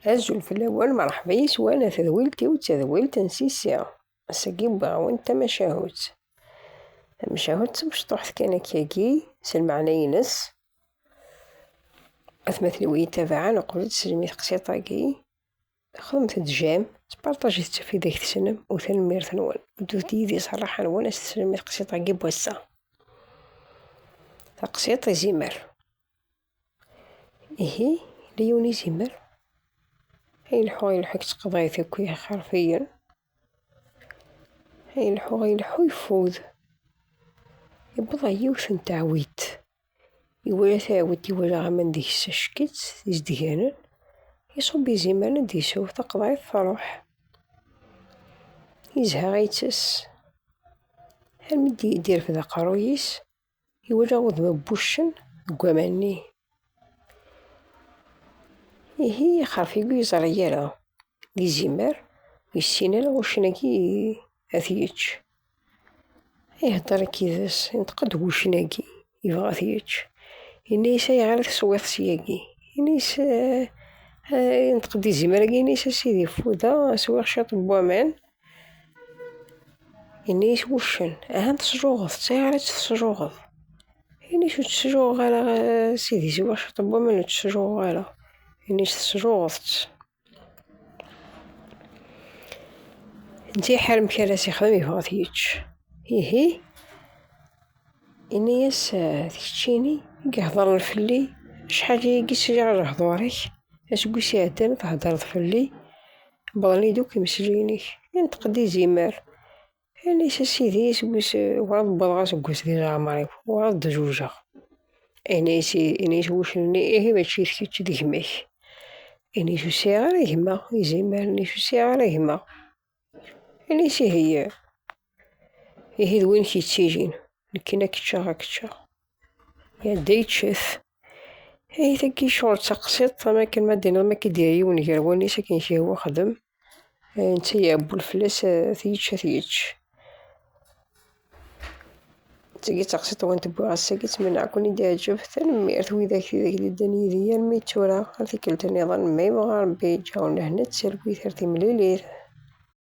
أزول في الأول مرحبا يسوانا تذويلتي وتذويلت نسيسيا أساقي بغاون تمشاهوت مشطوح كان كياكي سلمعنا ينس أثمثل ويتابعا نقول تسلمي قسيطاكي خدمت الدجام تبارطاجيت في داك تسنم وثنمير ثنوان ودوت يدي صراحة نوانا تسلمي قسيطاكي بوسا تقسيط زمر إهي ليوني زمر يلحو تقضايث كويها حرفيا يلحو يفوذ يبضى يوث نتعويت يولا تعاود يولا غامان ديك السشكت يزدهانا يصب يزيمانا ديسو تقضايث تروح يزها غيتس هل مدي يدير في ذا قرويس يولا غض بوشن قواماني إهي خرفي يزريالا يزيمر يسينا وشناكي أثيتش يهدر كيداس ينتقد وشناكي يبغى أثيتش ينيسا يعرف سويت سياكي ينيس ينتقد يزيمر ينيسا سيدي فودا سواغ شاط بوامان ينيس وشن أهم تسجوغض تسيعرف تسجوغض ينيس تسجوغ على سيدي سواغ شاط بوامان تسجوغ على ينيس تسجوغضت نتي حرم كراسي خدم يبغى أثيتش إيهي إنيس تكتشيني يهضر فلي شحال يقيس على هضورك أسقوس يعدان تهضر فلي بغني دوك يمسجيني ينتقدي زيمر إنيس سيدي سقوس ورد بضغا سقوس دي عمري ورد جوجا إنيس وشني إيهي ماشي تكتش ديك ماك إنيس سيغار يهما يزيمر إنيس سيغار يهما إنيس هي دوين كيتسيجين لكنا كتشا كتشا يا دايتشف هي تاكي شغل تقسيط ما كان ما دينا ما كيدير ونقال واني ساكن شي هو خدم نتا يا بو الفلاس ثيتش تاكي تقسيط وانت بوغا ساكت من كوني داجف تنميرت وذاك اللي داني ديال ميتورا هاذيك النظام ما يبغى ربي يجاونا هنا تسالكوي ثرتي مليلير